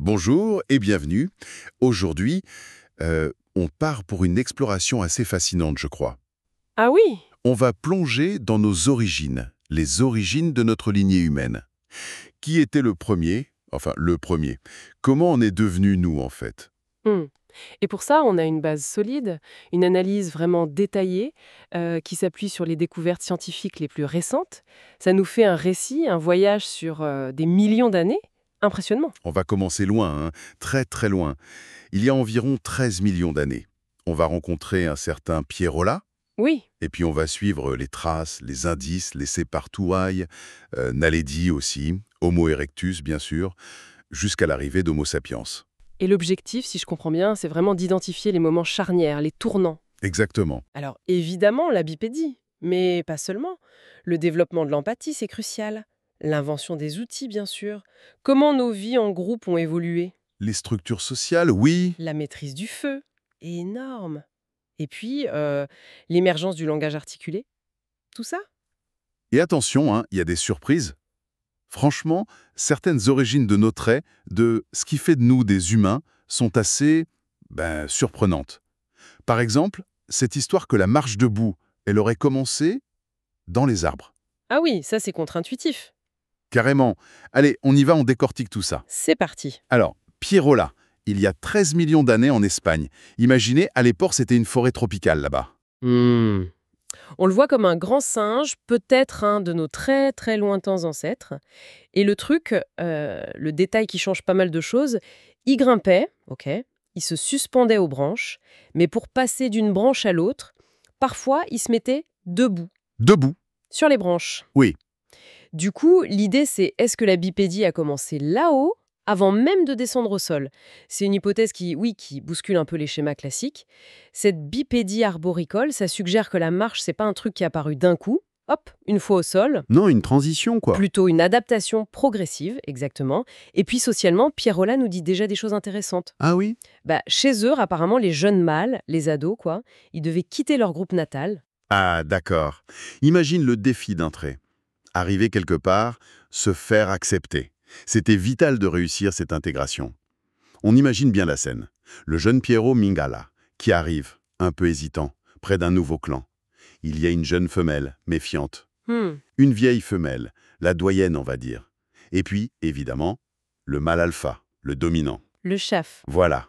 Bonjour et bienvenue. Aujourd'hui, on part pour une exploration assez fascinante, je crois. Ah oui, On va plonger dans nos origines, les origines de notre lignée humaine. Qui était le premier? Enfin, le premier. Comment on est devenu nous, en fait? hmm. Et pour ça, on a une base solide, une analyse vraiment détaillée qui s'appuie sur les découvertes scientifiques les plus récentes. Ça nous fait un récit, un voyage sur des millions d'années. Impressionnant. On va commencer loin, hein, très très loin. Il y a environ 13 millions d'années. On va rencontrer un certain Pierrola, Oui, et puis on va suivre les traces, les indices laissés par Touaille, Naledi aussi, Homo erectus bien sûr, jusqu'à l'arrivée d'Homo sapiens. et l'objectif, si je comprends bien, c'est vraiment d'identifier les moments charnières, les tournants. Exactement. Alors évidemment, la bipédie, mais pas seulement. Le développement de l'empathie, c'est crucial. L'invention des outils, bien sûr. Comment nos vies en groupe ont évolué. Les structures sociales, oui. La maîtrise du feu, énorme. Et puis, l'émergence du langage articulé, tout ça? Et attention, hein, il y a des surprises. Franchement, certaines origines de nos traits, de ce qui fait de nous des humains, sont assez, surprenantes. Par exemple, cette histoire que la marche debout, elle aurait commencé dans les arbres. Ah oui, ça c'est contre-intuitif. Carrément. Allez, on y va, on décortique tout ça. C'est parti. Alors, Pierrola, il y a 13 millions d'années en Espagne. Imaginez, à l'époque, c'était une forêt tropicale là-bas. Hmm. On le voit comme un grand singe, peut-être un de nos très très lointains ancêtres. Et le truc, le détail qui change pas mal de choses, il grimpait, ok, il se suspendait aux branches, mais pour passer d'une branche à l'autre, parfois il se mettait debout, Debout. sur les branches. Oui. Du coup, l'idée c'est est-ce que la bipédie a commencé là-haut avant même de descendre au sol? C'est une hypothèse qui, oui, qui bouscule un peu les schémas classiques. Cette bipédie arboricole, ça suggère que la marche, c'est pas un truc qui est apparu d'un coup, hop, une fois au sol, Non, une transition, quoi. plutôt une adaptation progressive, exactement. Et puis socialement, Pierrola nous dit déjà des choses intéressantes. Ah oui? Bah, chez eux, apparemment, les jeunes mâles, les ados, quoi, ils devaient quitter leur groupe natal. Ah, d'accord. Imagine le défi d'un trait. Arriver quelque part, se faire accepter. C'était vital de réussir cette intégration. On imagine bien la scène. Le jeune Piero Mingala, qui arrive, un peu hésitant, près d'un nouveau clan. Il y a une jeune femelle, méfiante. Hmm, Une vieille femelle, la doyenne, on va dire. Et puis, évidemment, le mâle alpha, le dominant. le chef. Voilà.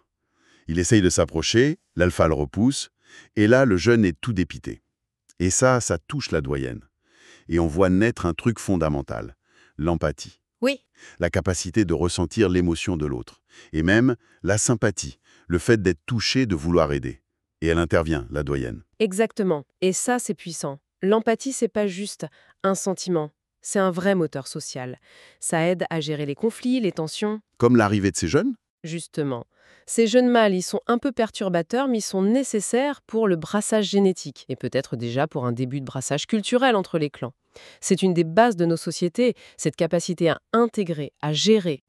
Il essaye de s'approcher, l'alpha le repousse, et là, le jeune est tout dépité. Et ça touche la doyenne. Et on voit naître un truc fondamental, l'empathie. Oui. La capacité de ressentir l'émotion de l'autre. Et même la sympathie, le fait d'être touché, de vouloir aider. Et elle intervient, la doyenne. Exactement. Et ça, c'est puissant. L'empathie, c'est pas juste un sentiment. C'est un vrai moteur social. Ça aide à gérer les conflits, les tensions. Comme l'arrivée de ces jeunes? Justement. Ces jeunes mâles, ils sont un peu perturbateurs, mais ils sont nécessaires pour le brassage génétique, et peut-être déjà pour un début de brassage culturel entre les clans. C'est une des bases de nos sociétés, cette capacité à intégrer, à gérer.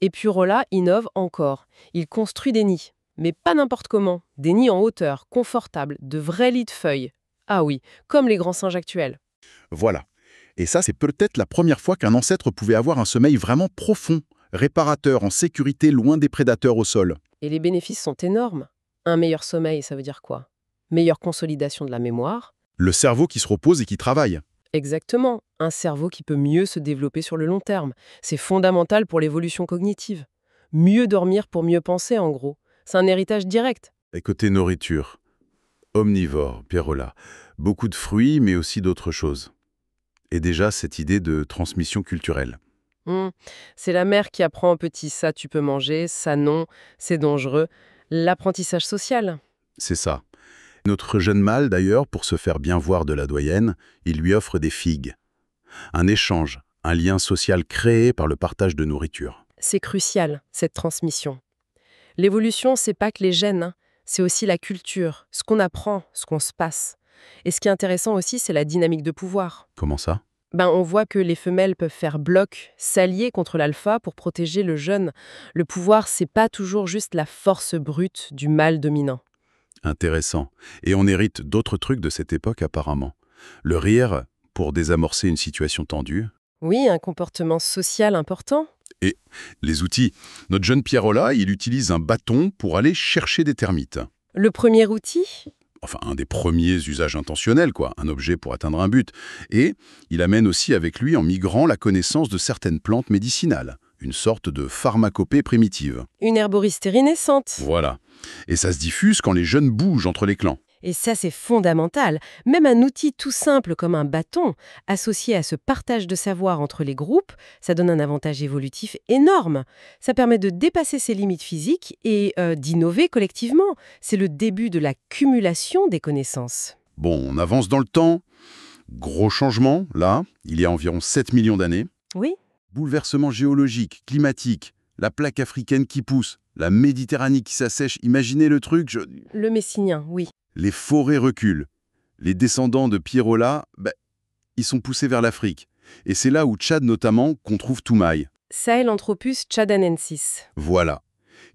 Et Purola innove encore. Il construit des nids, mais pas n'importe comment. Des nids en hauteur, confortables, de vrais lits de feuilles. Ah oui, comme les grands singes actuels. Voilà. Et ça, c'est peut-être la première fois qu'un ancêtre pouvait avoir un sommeil vraiment profond, réparateur, en sécurité, loin des prédateurs au sol. Et les bénéfices sont énormes. Un meilleur sommeil, ça veut dire quoi? Meilleure consolidation de la mémoire. Le cerveau qui se repose et qui travaille. Exactement, un cerveau qui peut mieux se développer sur le long terme. C'est fondamental pour l'évolution cognitive. Mieux dormir pour mieux penser, en gros. C'est un héritage direct. Et côté nourriture, omnivore, Pierrola. Beaucoup de fruits, mais aussi d'autres choses. Et déjà, cette idée de transmission culturelle. Hmm. C'est la mère qui apprend au petit ça tu peux manger, ça non, c'est dangereux. L'apprentissage social. C'est ça. Notre jeune mâle, d'ailleurs, pour se faire bien voir de la doyenne, il lui offre des figues. Un échange, un lien social créé par le partage de nourriture. C'est crucial, cette transmission. L'évolution, c'est pas que les gènes, hein. C'est aussi la culture, ce qu'on apprend, ce qu'on se passe. Et ce qui est intéressant aussi, c'est la dynamique de pouvoir. Comment ça? On voit que les femelles peuvent faire bloc, s'allier contre l'alpha pour protéger le jeune. Le pouvoir, c'est pas toujours juste la force brute du mâle dominant. Intéressant. Et on hérite d'autres trucs de cette époque, apparemment. Le rire, pour désamorcer une situation tendue. Oui, un comportement social important. Et les outils. Notre jeune Pierrola, il utilise un bâton pour aller chercher des termites. Le premier outil? Enfin, un des premiers usages intentionnels, quoi, un objet pour atteindre un but. Et il amène aussi avec lui, en migrant, la connaissance de certaines plantes médicinales, une sorte de pharmacopée primitive. Une herboristerie naissante. Voilà. Et ça se diffuse quand les jeunes bougent entre les clans. Et ça, c'est fondamental. Même un outil tout simple comme un bâton, associé à ce partage de savoir entre les groupes, ça donne un avantage évolutif énorme. Ça permet de dépasser ses limites physiques et d'innover collectivement. C'est le début de la cumulation des connaissances. Bon, on avance dans le temps. Gros changement, là, il y a environ 7 millions d'années. Oui? Bouleversement géologique, climatique, la plaque africaine qui pousse, la Méditerranée qui s'assèche. Imaginez le truc, Le Messinien, oui. Les forêts reculent. Les descendants de Pierrola, ils sont poussés vers l'Afrique. Et c'est là où Tchad notamment qu'on trouve Toumaï. Sahelanthropus tchadanensis. Voilà.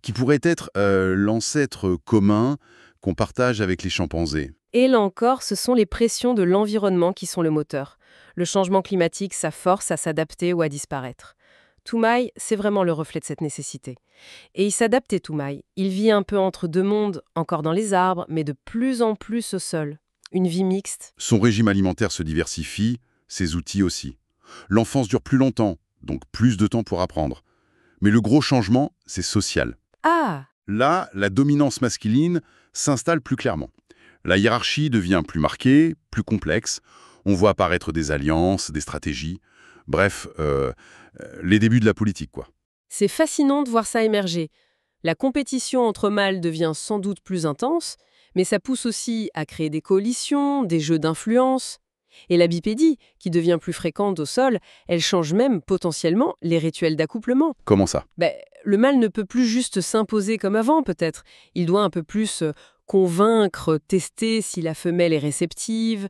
Qui pourrait être l'ancêtre commun qu'on partage avec les chimpanzés. Et là encore, ce sont les pressions de l'environnement qui sont le moteur. Le changement climatique, ça force à s'adapter ou à disparaître. Toumaï, c'est vraiment le reflet de cette nécessité. Et il s'adaptait, Toumaï. Il vit un peu entre deux mondes, encore dans les arbres, mais de plus en plus au sol. Une vie mixte. Son régime alimentaire se diversifie, ses outils aussi. L'enfance dure plus longtemps, donc plus de temps pour apprendre. Mais le gros changement, c'est social. Ah! Là, la dominance masculine s'installe plus clairement. La hiérarchie devient plus marquée, plus complexe. On voit apparaître des alliances, des stratégies. Bref, les débuts de la politique, quoi. C'est fascinant de voir ça émerger. La compétition entre mâles devient sans doute plus intense, mais ça pousse aussi à créer des coalitions, des jeux d'influence. Et la bipédie, qui devient plus fréquente au sol, elle change même potentiellement les rituels d'accouplement. Comment ça? Le mâle ne peut plus juste s'imposer comme avant, peut-être. Il doit un peu plus convaincre, tester si la femelle est réceptive.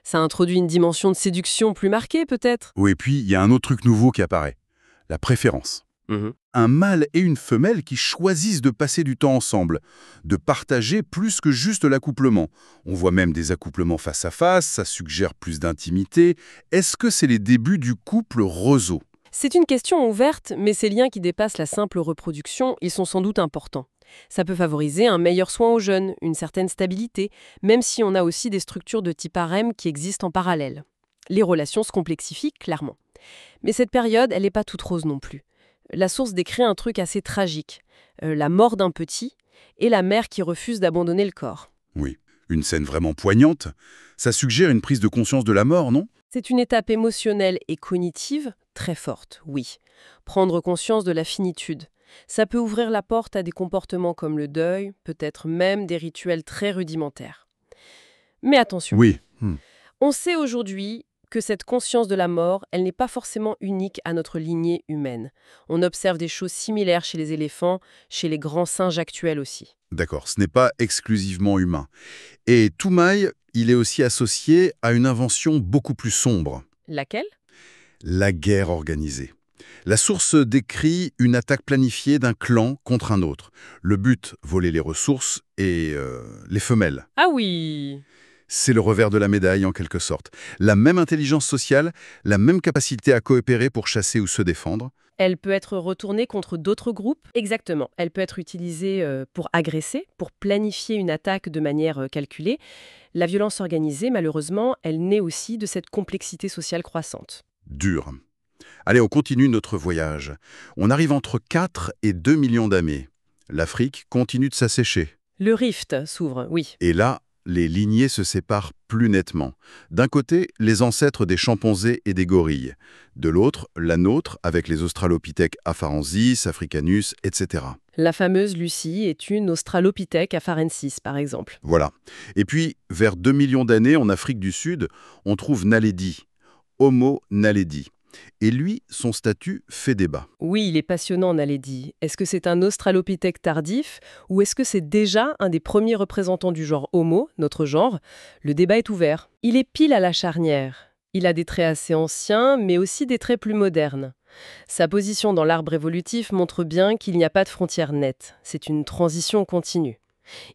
Ça introduit une dimension de séduction plus marquée, peut-être. Oui, et puis il y a un autre truc nouveau qui apparaît. La préférence. Un mâle et une femelle qui choisissent de passer du temps ensemble, de partager plus que juste l'accouplement. On voit même des accouplements face à face, ça suggère plus d'intimité. Est-ce que c'est les débuts du couple roseau? C'est une question ouverte, mais ces liens qui dépassent la simple reproduction, ils sont sans doute importants. Ça peut favoriser un meilleur soin aux jeunes, une certaine stabilité, même si on a aussi des structures de type harem qui existent en parallèle. Les relations se complexifient, clairement. Mais cette période, elle n'est pas toute rose non plus. La source décrit un truc assez tragique. La mort d'un petit et la mère qui refuse d'abandonner le corps. Oui, une scène vraiment poignante. Ça suggère une prise de conscience de la mort, non? C'est une étape émotionnelle et cognitive très forte, oui. Prendre conscience de la finitude. Ça peut ouvrir la porte à des comportements comme le deuil, peut-être même des rituels très rudimentaires. Mais attention, Oui. on sait aujourd'hui que cette conscience de la mort, elle n'est pas forcément unique à notre lignée humaine. On observe des choses similaires chez les éléphants, chez les grands singes actuels aussi. D'accord, ce n'est pas exclusivement humain. Et Toumaï, il est aussi associé à une invention beaucoup plus sombre. Laquelle? La guerre organisée. La source décrit une attaque planifiée d'un clan contre un autre. Le but, voler les ressources et les femelles. Ah oui! C'est le revers de la médaille en quelque sorte. La même intelligence sociale, la même capacité à coopérer pour chasser ou se défendre. Elle peut être retournée contre d'autres groupes. Exactement. Elle peut être utilisée pour agresser, pour planifier une attaque de manière calculée. La violence organisée, malheureusement, elle naît aussi de cette complexité sociale croissante. Dur. Allez, on continue notre voyage. On arrive entre 4 et 2 millions d'années. L'Afrique continue de s'assécher. Le rift s'ouvre, oui. Et là, les lignées se séparent plus nettement. D'un côté, les ancêtres des chimpanzés et des gorilles. De l'autre, la nôtre, avec les australopithèques afarensis, africanus, etc. La fameuse Lucie est une australopithèque afarensis, par exemple. Voilà. Et puis, vers 2 millions d'années, en Afrique du Sud, on trouve Naledi, Homo naledi. Et lui, son statut fait débat. Oui, il est passionnant, Naledi. Est-ce que c'est un australopithèque tardif ou est-ce que c'est déjà un des premiers représentants du genre Homo, notre genre? Le débat est ouvert. Il est pile à la charnière. Il a des traits assez anciens, mais aussi des traits plus modernes. Sa position dans l'arbre évolutif montre bien qu'il n'y a pas de frontière nette. C'est une transition continue.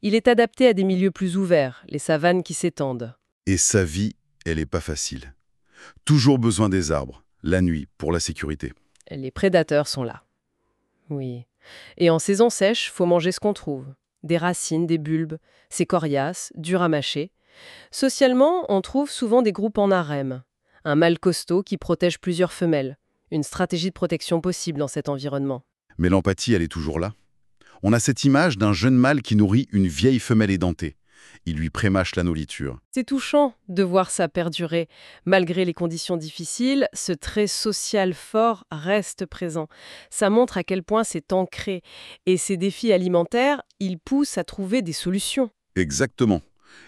Il est adapté à des milieux plus ouverts, les savanes qui s'étendent. Et sa vie, elle n'est pas facile. Toujours besoin des arbres, la nuit, pour la sécurité. Les prédateurs sont là. Oui. Et en saison sèche, faut manger ce qu'on trouve. Des racines, des bulbes. C'est coriace, dur à mâcher. Socialement, on trouve souvent des groupes en harem. Un mâle costaud qui protège plusieurs femelles. Une stratégie de protection possible dans cet environnement. Mais l'empathie, elle est toujours là. On a cette image d'un jeune mâle qui nourrit une vieille femelle édentée. Il lui prémâche la nourriture. C'est touchant de voir ça perdurer. Malgré les conditions difficiles, ce trait social fort reste présent. Ça montre à quel point c'est ancré. Et ces défis alimentaires, ils poussent à trouver des solutions. Exactement.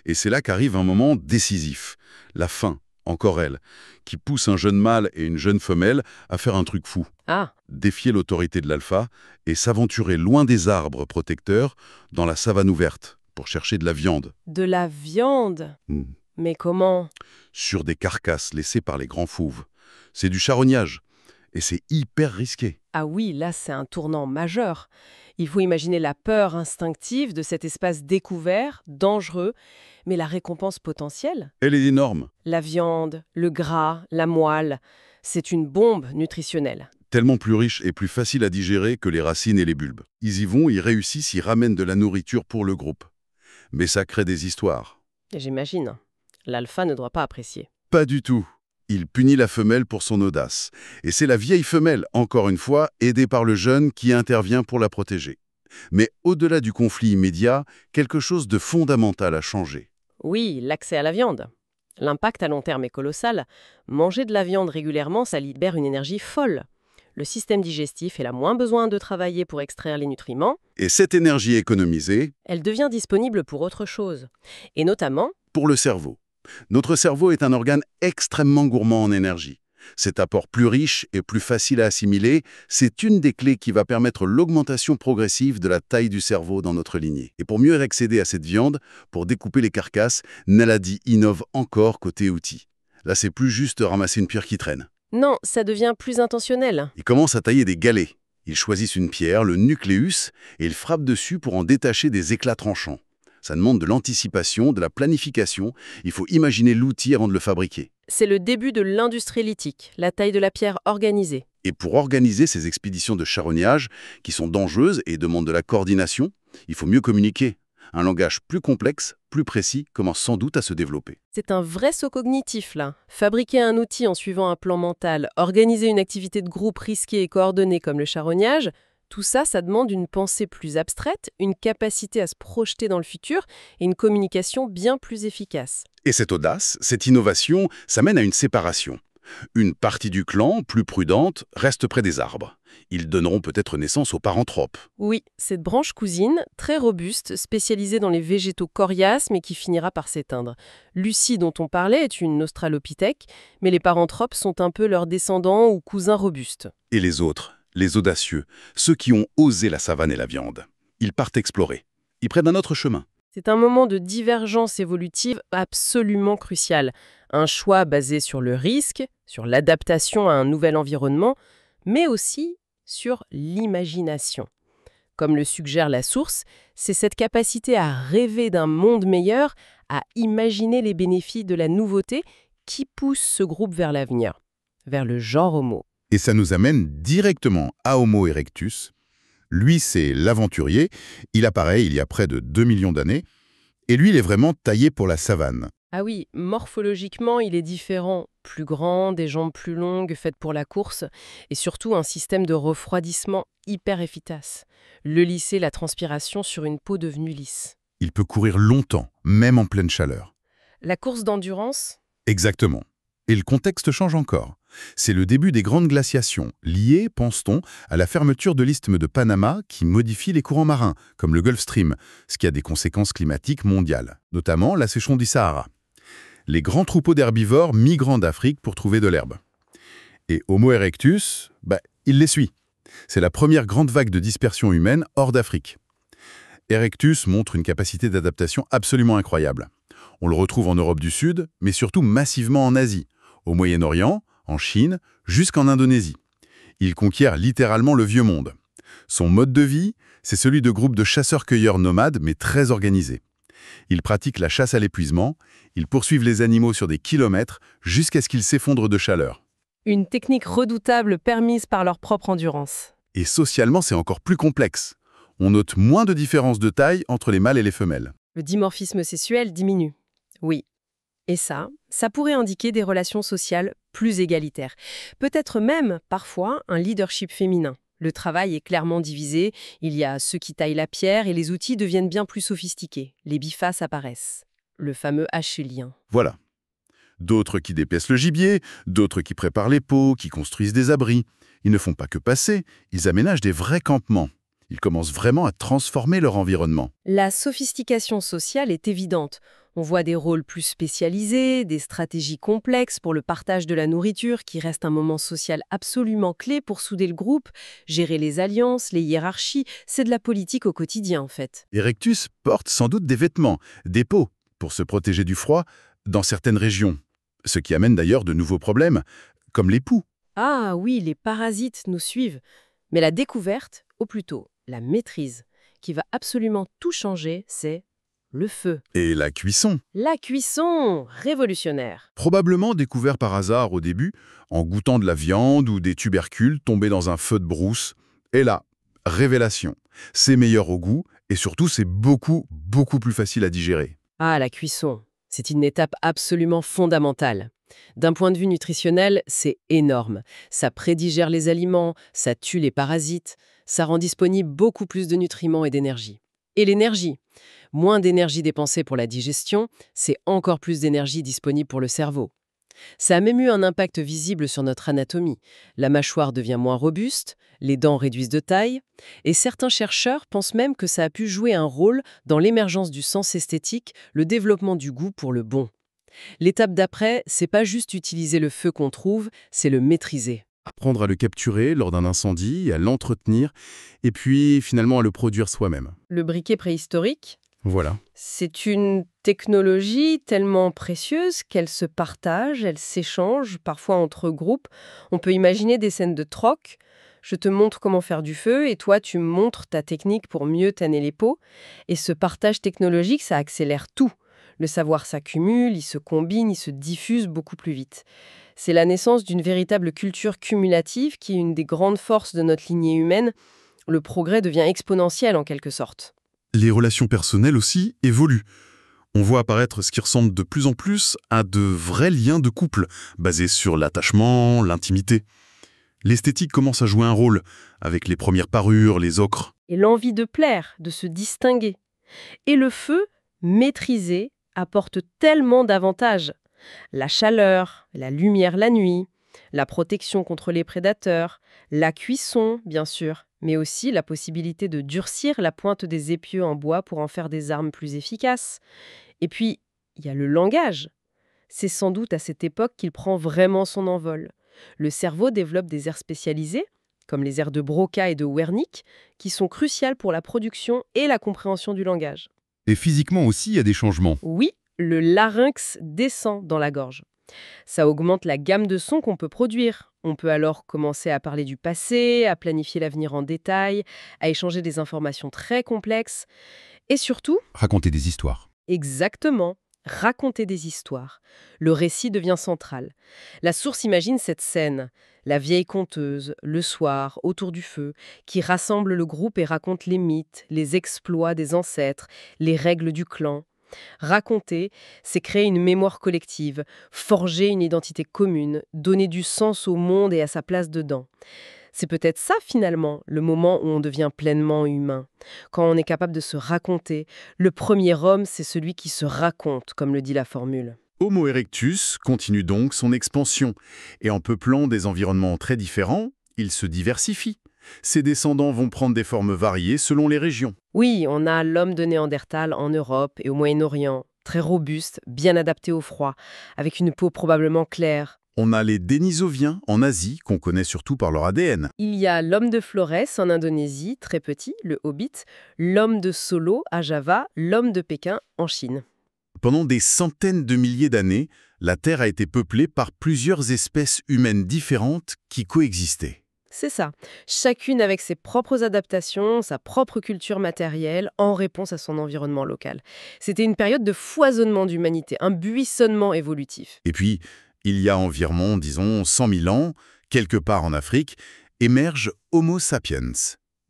Et c'est là qu'arrive un moment décisif. La faim, encore elle, qui pousse un jeune mâle et une jeune femelle à faire un truc fou. Ah, Défier l'autorité de l'alpha et s'aventurer loin des arbres protecteurs dans la savane ouverte pour chercher de la viande. de la viande. Hmm. Mais comment? Sur des carcasses laissées par les grands fauves. C'est du charognage. Et c'est hyper risqué. Ah oui, là c'est un tournant majeur. Il faut imaginer la peur instinctive de cet espace découvert, dangereux, mais la récompense potentielle? Elle est énorme. La viande, le gras, la moelle, c'est une bombe nutritionnelle. Tellement plus riche et plus facile à digérer que les racines et les bulbes. Ils y vont, ils réussissent, ils ramènent de la nourriture pour le groupe. Mais ça crée des histoires. Et j'imagine, l'alpha ne doit pas apprécier. Pas du tout. Il punit la femelle pour son audace. Et c'est la vieille femelle, encore une fois, aidée par le jeune, qui intervient pour la protéger. Mais au-delà du conflit immédiat, quelque chose de fondamental a changé. Oui, l'accès à la viande. L'impact à long terme est colossal. Manger de la viande régulièrement, ça libère une énergie folle. Le système digestif, il a moins besoin de travailler pour extraire les nutriments. Et cette énergie économisée, Elle devient disponible pour autre chose. Et notamment, pour le cerveau. Notre cerveau est un organe extrêmement gourmand en énergie. Cet apport plus riche et plus facile à assimiler, c'est une des clés qui va permettre l'augmentation progressive de la taille du cerveau dans notre lignée. Et pour mieux accéder à cette viande, pour découper les carcasses, Naladi innove encore côté outils. Là, c'est plus juste ramasser une pierre qui traîne. non, ça devient plus intentionnel. Ils commencent à tailler des galets. Ils choisissent une pierre, le nucléus, et ils frappent dessus pour en détacher des éclats tranchants. Ça demande de l'anticipation, de la planification. Il faut imaginer l'outil avant de le fabriquer. C'est le début de l'industrie lithique, la taille de la pierre organisée. Et pour organiser ces expéditions de charognage, qui sont dangereuses et demandent de la coordination, il faut mieux communiquer. Un langage plus complexe, plus précis, commence sans doute à se développer. C'est un vrai saut cognitif, là. Fabriquer un outil en suivant un plan mental, organiser une activité de groupe risquée et coordonnée comme le charognage, tout ça, ça demande une pensée plus abstraite, une capacité à se projeter dans le futur et une communication bien plus efficace. Et cette audace, cette innovation, ça mène à une séparation. Une partie du clan, plus prudente, reste près des arbres. Ils donneront peut-être naissance aux paranthropes. Oui, cette branche cousine, très robuste, spécialisée dans les végétaux coriaces, mais qui finira par s'éteindre. Lucie, dont on parlait, est une australopithèque, mais les paranthropes sont un peu leurs descendants ou cousins robustes. Et les autres, les audacieux, ceux qui ont osé la savane et la viande. Ils partent explorer. Ils prennent un autre chemin. C'est un moment de divergence évolutive absolument crucial. Un choix basé sur le risque, sur l'adaptation à un nouvel environnement, mais aussi sur l'imagination. Comme le suggère la source, c'est cette capacité à rêver d'un monde meilleur, à imaginer les bénéfices de la nouveauté qui pousse ce groupe vers l'avenir, vers le genre Homo. Et ça nous amène directement à Homo erectus. Lui, c'est l'aventurier. Il apparaît il y a près de 2 millions d'années. Et lui, il est vraiment taillé pour la savane. Ah oui, morphologiquement, il est différent. Plus grand, des jambes plus longues, faites pour la course, et surtout un système de refroidissement hyper efficace. Le lisser la transpiration sur une peau devenue lisse. Il peut courir longtemps, même en pleine chaleur. La course d'endurance? Exactement. Et le contexte change encore. C'est le début des grandes glaciations, liées, pense-t-on, à la fermeture de l'isthme de Panama qui modifie les courants marins, comme le Gulf Stream, ce qui a des conséquences climatiques mondiales, notamment la sécheresse du Sahara. Les grands troupeaux d'herbivores migrant d'Afrique pour trouver de l'herbe. Et Homo erectus, il les suit. C'est la première grande vague de dispersion humaine hors d'Afrique. Erectus montre une capacité d'adaptation absolument incroyable. On le retrouve en Europe du Sud, mais surtout massivement en Asie, au Moyen-Orient, en Chine, jusqu'en Indonésie. Il conquiert littéralement le vieux monde. Son mode de vie, c'est celui de groupes de chasseurs-cueilleurs nomades, mais très organisés. Ils pratiquent la chasse à l'épuisement, ils poursuivent les animaux sur des kilomètres jusqu'à ce qu'ils s'effondrent de chaleur. Une technique redoutable permise par leur propre endurance. Et socialement, c'est encore plus complexe. On note moins de différences de taille entre les mâles et les femelles. Le dimorphisme sexuel diminue. Oui. Et ça pourrait indiquer des relations sociales plus égalitaires. Peut-être même, parfois, un leadership féminin. Le travail est clairement divisé, il y a ceux qui taillent la pierre et les outils deviennent bien plus sophistiqués. Les bifaces apparaissent. Le fameux achélien. Voilà. D'autres qui dépiècent le gibier, d'autres qui préparent les pots, qui construisent des abris. Ils ne font pas que passer, ils aménagent des vrais campements. Ils commencent vraiment à transformer leur environnement. La sophistication sociale est évidente. On voit des rôles plus spécialisés, des stratégies complexes pour le partage de la nourriture qui reste un moment social absolument clé pour souder le groupe, gérer les alliances, les hiérarchies, c'est de la politique au quotidien en fait. Erectus porte sans doute des vêtements, des peaux, pour se protéger du froid dans certaines régions. Ce qui amène d'ailleurs de nouveaux problèmes, comme les poux. Ah oui, les parasites nous suivent. Mais la découverte, ou plutôt la maîtrise, qui va absolument tout changer, c'est le feu. Et la cuisson, La cuisson, révolutionnaire. probablement découvert par hasard au début, en goûtant de la viande ou des tubercules tombés dans un feu de brousse. Et là, révélation. C'est meilleur au goût et surtout c'est beaucoup, beaucoup plus facile à digérer. Ah, la cuisson, c'est une étape absolument fondamentale. D'un point de vue nutritionnel, c'est énorme. Ça prédigère les aliments, ça tue les parasites, ça rend disponible beaucoup plus de nutriments et d'énergie. Et l'énergie, moins d'énergie dépensée pour la digestion, c'est encore plus d'énergie disponible pour le cerveau. Ça a même eu un impact visible sur notre anatomie. La mâchoire devient moins robuste, les dents réduisent de taille, et certains chercheurs pensent même que ça a pu jouer un rôle dans l'émergence du sens esthétique, le développement du goût pour le bon. L'étape d'après, c'est pas juste utiliser le feu qu'on trouve, c'est le maîtriser. Apprendre à le capturer lors d'un incendie, à l'entretenir, et puis finalement à le produire soi-même. Le briquet préhistorique, Voilà. c'est une technologie tellement précieuse qu'elle se partage, elle s'échange, parfois entre groupes. On peut imaginer des scènes de troc. Je te montre comment faire du feu et toi, tu me montres ta technique pour mieux tanner les peaux. Et ce partage technologique, ça accélère tout. Le savoir s'accumule, il se combine, il se diffuse beaucoup plus vite. C'est la naissance d'une véritable culture cumulative qui est une des grandes forces de notre lignée humaine. Le progrès devient exponentiel en quelque sorte. Les relations personnelles aussi évoluent. On voit apparaître ce qui ressemble de plus en plus à de vrais liens de couple, basés sur l'attachement, l'intimité. L'esthétique commence à jouer un rôle, avec les premières parures, les ocres. Et l'envie de plaire, de se distinguer. Et le feu, maîtrisé, apporte tellement d'avantages. La chaleur, la lumière la nuit, la protection contre les prédateurs, la cuisson, bien sûr, mais aussi la possibilité de durcir la pointe des épieux en bois pour en faire des armes plus efficaces. Et puis, il y a le langage. C'est sans doute à cette époque qu'il prend vraiment son envol. Le cerveau développe des aires spécialisées, comme les aires de Broca et de Wernicke, qui sont cruciales pour la production et la compréhension du langage. Et physiquement aussi, il y a des changements. Oui, le larynx descend dans la gorge. Ça augmente la gamme de sons qu'on peut produire. On peut alors commencer à parler du passé, à planifier l'avenir en détail, à échanger des informations très complexes. Et surtout, Raconter des histoires. exactement, raconter des histoires. Le récit devient central. La source imagine cette scène, la vieille conteuse, le soir, autour du feu, qui rassemble le groupe et raconte les mythes, les exploits des ancêtres, les règles du clan. Raconter, c'est créer une mémoire collective, forger une identité commune, donner du sens au monde et à sa place dedans. C'est peut-être ça, finalement, le moment où on devient pleinement humain. Quand on est capable de se raconter, le premier homme, c'est celui qui se raconte, comme le dit la formule. Homo erectus continue donc son expansion, et en peuplant des environnements très différents, il se diversifie. Ses descendants vont prendre des formes variées selon les régions. Oui, on a l'homme de Néandertal en Europe et au Moyen-Orient, très robuste, bien adapté au froid, avec une peau probablement claire. On a les Denisoviens en Asie, qu'on connaît surtout par leur ADN. Il y a l'homme de Flores en Indonésie, très petit, le Hobbit, l'homme de Solo à Java, l'homme de Pékin en Chine. Pendant des centaines de milliers d'années, la Terre a été peuplée par plusieurs espèces humaines différentes qui coexistaient. C'est ça, chacune avec ses propres adaptations, sa propre culture matérielle, en réponse à son environnement local. C'était une période de foisonnement d'humanité, un buissonnement évolutif. Et puis, Il y a environ, disons, 100 000 ans, quelque part en Afrique, émerge Homo sapiens,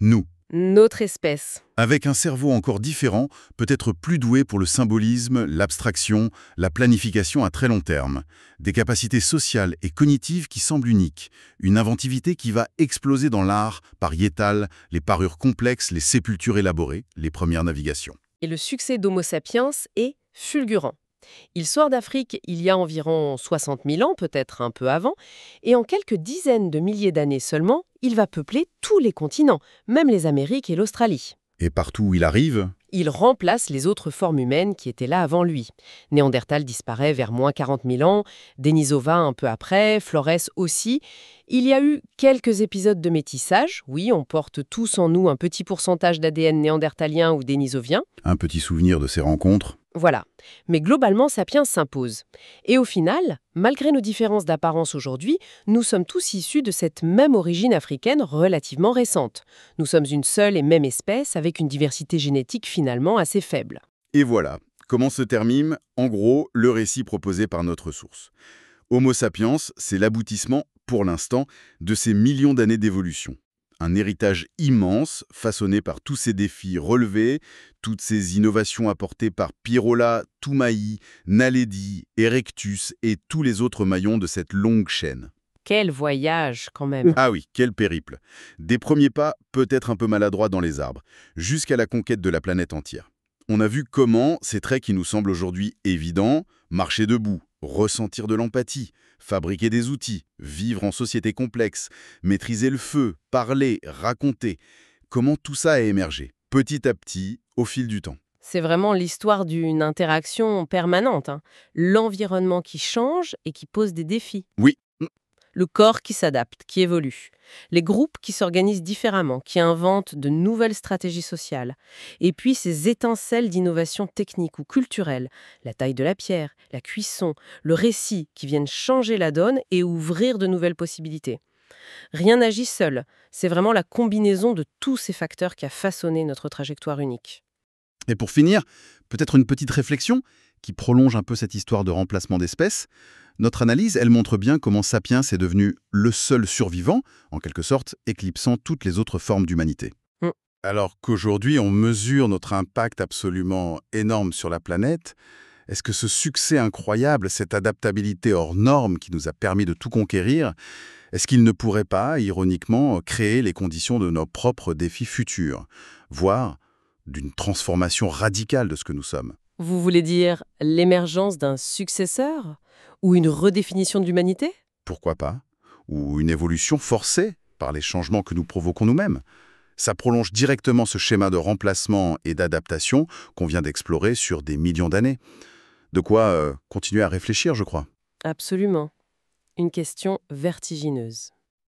nous. Notre espèce. Avec un cerveau encore différent, peut-être plus doué pour le symbolisme, l'abstraction, la planification à très long terme. Des capacités sociales et cognitives qui semblent uniques. Une inventivité qui va exploser dans l'art, pariétal, les parures complexes, les sépultures élaborées, les premières navigations. Et le succès d'Homo sapiens est fulgurant. Il sort d'Afrique il y a environ 60 000 ans, peut-être un peu avant, et en quelques dizaines de milliers d'années seulement, il va peupler tous les continents, même les Amériques et l'Australie. Et partout où il arrive, Il remplace les autres formes humaines qui étaient là avant lui. Néandertal disparaît vers moins 40 000 ans, Denisova un peu après, Flores aussi. Il y a eu quelques épisodes de métissage. Oui, on porte tous en nous un petit pourcentage d'ADN néandertalien ou dénisovien. un petit souvenir de ces rencontres. Voilà. Mais globalement, Sapiens s'impose. Et au final, malgré nos différences d'apparence aujourd'hui, nous sommes tous issus de cette même origine africaine relativement récente. Nous sommes une seule et même espèce avec une diversité génétique finalement assez faible. Et voilà, comment se termine, en gros, le récit proposé par notre source. Homo sapiens, c'est l'aboutissement, pour l'instant, de ces millions d'années d'évolution. Un héritage immense, façonné par tous ces défis relevés, toutes ces innovations apportées par Pirola, Toumaï, Naledi, Erectus et tous les autres maillons de cette longue chaîne. Quel voyage quand même. Ah oui, quel périple. Des premiers pas, peut-être un peu maladroits dans les arbres, jusqu'à la conquête de la planète entière. On a vu comment ces traits qui nous semblent aujourd'hui évidents, marcher debout, ressentir de l'empathie, fabriquer des outils, vivre en société complexe, maîtriser le feu, parler, raconter, comment tout ça a émergé, petit à petit, au fil du temps. C'est vraiment l'histoire d'une interaction permanente, hein. L'environnement qui change et qui pose des défis. Oui, Le corps qui s'adapte, qui évolue. Les groupes qui s'organisent différemment, qui inventent de nouvelles stratégies sociales. Et puis ces étincelles d'innovation technique ou culturelle, la taille de la pierre, la cuisson, le récit qui viennent changer la donne et ouvrir de nouvelles possibilités. Rien n'agit seul. C'est vraiment la combinaison de tous ces facteurs qui a façonné notre trajectoire unique. et pour finir, peut-être une petite réflexion qui prolonge un peu cette histoire de remplacement d'espèces. Notre analyse, elle montre bien comment Sapiens est devenu le seul survivant, en quelque sorte éclipsant toutes les autres formes d'humanité. Mm. Alors qu'aujourd'hui, on mesure notre impact absolument énorme sur la planète, est-ce que ce succès incroyable, cette adaptabilité hors norme qui nous a permis de tout conquérir, est-ce qu'il ne pourrait pas, ironiquement, créer les conditions de nos propres défis futurs, voire d'une transformation radicale de ce que nous sommes? Vous voulez dire l'émergence d'un successeur? Ou une redéfinition de l'humanité? Pourquoi pas? Ou une évolution forcée par les changements que nous provoquons nous-mêmes. Ça prolonge directement ce schéma de remplacement et d'adaptation qu'on vient d'explorer sur des millions d'années. De quoi continuer à réfléchir, je crois. Absolument. Une question vertigineuse.